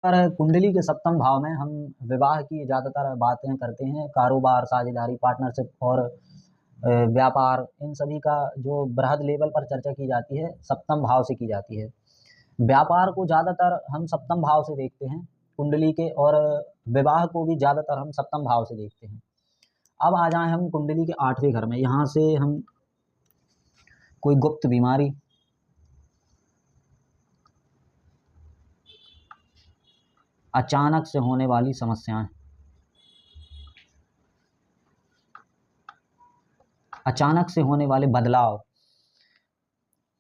पर कुंडली के सप्तम भाव में हम विवाह की ज़्यादातर बातें करते हैं। कारोबार, साझेदारी, पार्टनरशिप और व्यापार, इन सभी का जो बृहद लेवल पर चर्चा की जाती है सप्तम भाव से की जाती है। व्यापार को ज़्यादातर हम सप्तम भाव से देखते हैं कुंडली के, और विवाह को भी ज़्यादातर हम सप्तम भाव से देखते हैं। अब आ जाएं हम कुंडली के 8वें घर में। यहाँ से हम कोई गुप्त बीमारी, अचानक से होने वाली समस्याएं, अचानक से होने वाले बदलाव,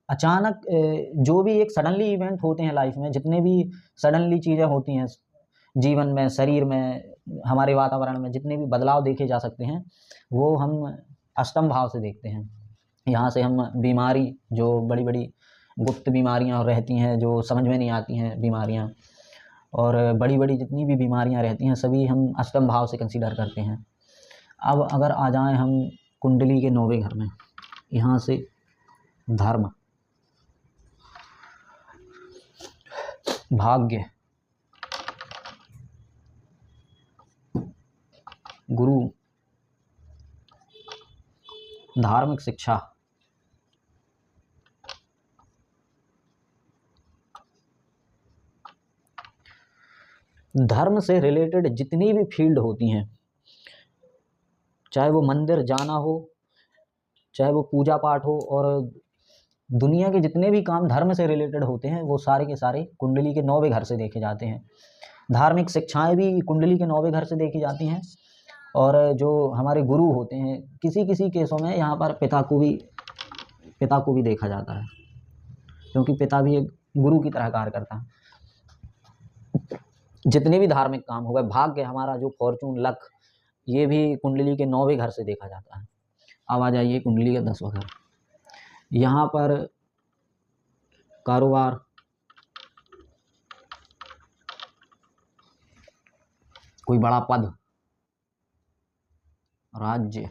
अचानक जो भी एक सडनली इवेंट होते हैं लाइफ में, जितने भी सडनली चीज़ें होती हैं जीवन में, शरीर में, हमारे वातावरण में, जितने भी बदलाव देखे जा सकते हैं वो हम अष्टम भाव से देखते हैं। यहाँ से हम बीमारी, जो बड़ी बड़ी गुप्त बीमारियाँ रहती हैं जो समझ में नहीं आती हैं बीमारियाँ, और बड़ी बड़ी जितनी भी बीमारियाँ रहती हैं सभी हम अष्टम भाव से कंसीडर करते हैं। अब अगर आ जाएं हम कुंडली के 9वें घर में, यहाँ से धर्म, भाग्य, गुरु, धार्मिक शिक्षा, धर्म से रिलेटेड जितनी भी फील्ड होती हैं, चाहे वो मंदिर जाना हो, चाहे वो पूजा पाठ हो, और दुनिया के जितने भी काम धर्म से रिलेटेड होते हैं वो सारे के सारे कुंडली के 9वें घर से देखे जाते हैं। धार्मिक शिक्षाएं भी कुंडली के 9वें घर से देखी जाती हैं। और जो हमारे गुरु होते हैं, किसी किसी केसों में यहाँ पर पिता को भी देखा जाता है, क्योंकि पिता भी एक गुरु की तरह कार्य करता है। जितने भी धार्मिक काम हो गए, भाग्य, हमारा जो फॉर्चून, लक, ये भी कुंडली के 9वें घर से देखा जाता है। अब आ जाइए कुंडली का 10वां घर। यहाँ पर कारोबार, कोई बड़ा पद, राज्य,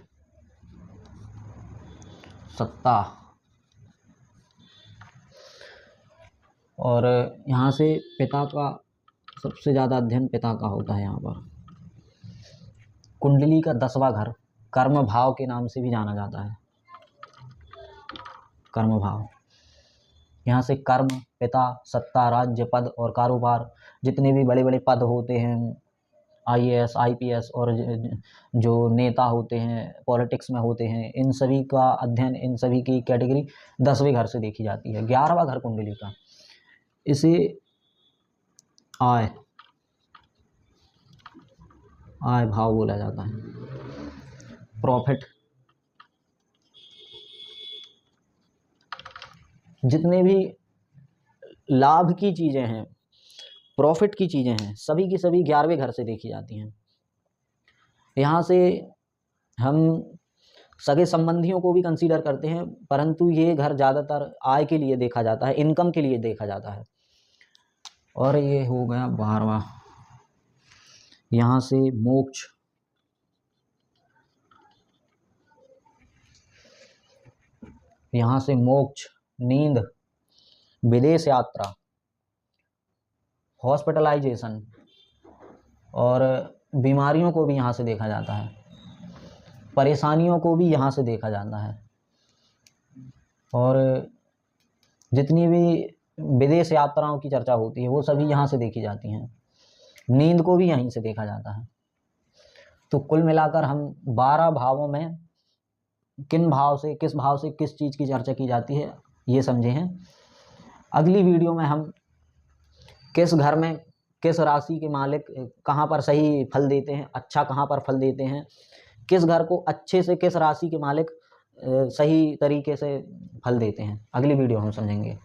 सत्ता, और यहाँ से पिता का सबसे ज़्यादा अध्ययन पिता का होता है। यहाँ पर कुंडली का 10वां घर कर्म भाव के नाम से भी जाना जाता है। कर्म भाव, यहाँ से कर्म, पिता, सत्ता, राज्य, पद और कारोबार, जितने भी बड़े बड़े पद होते हैं, IAS, IPS, और जो नेता होते हैं पॉलिटिक्स में होते हैं, इन सभी का अध्ययन, इन सभी की कैटेगरी 10वें घर से देखी जाती है। 11वां घर कुंडली का, इसे आय भाव बोला जाता है। प्रॉफिट, जितने भी लाभ की चीज़ें हैं, प्रॉफिट की चीज़ें हैं, सभी की सभी 11वें घर से देखी जाती हैं। यहाँ से हम सगे संबंधियों को भी कंसीडर करते हैं, परंतु ये घर ज़्यादातर आय के लिए देखा जाता है, इनकम के लिए देखा जाता है। और ये हो गया 12वां। यहाँ से मोक्ष, यहाँ से मोक्ष, नींद, विदेश यात्रा, हॉस्पिटलाइजेशन, और बीमारियों को भी यहाँ से देखा जाता है, परेशानियों को भी यहाँ से देखा जाता है। और जितनी भी विदेश यात्राओं की चर्चा होती है वो सभी यहाँ से देखी जाती हैं। नींद को भी यहीं से देखा जाता है। तो कुल मिलाकर हम 12 भावों में किस भाव से किस चीज़ की चर्चा की जाती है ये समझे हैं। अगली वीडियो में हम किस घर में किस राशि के मालिक कहाँ पर सही फल देते हैं, अच्छा कहाँ पर फल देते हैं, किस घर को अच्छे से किस राशि के मालिक सही तरीके से फल देते हैं, अगली वीडियो हम समझेंगे।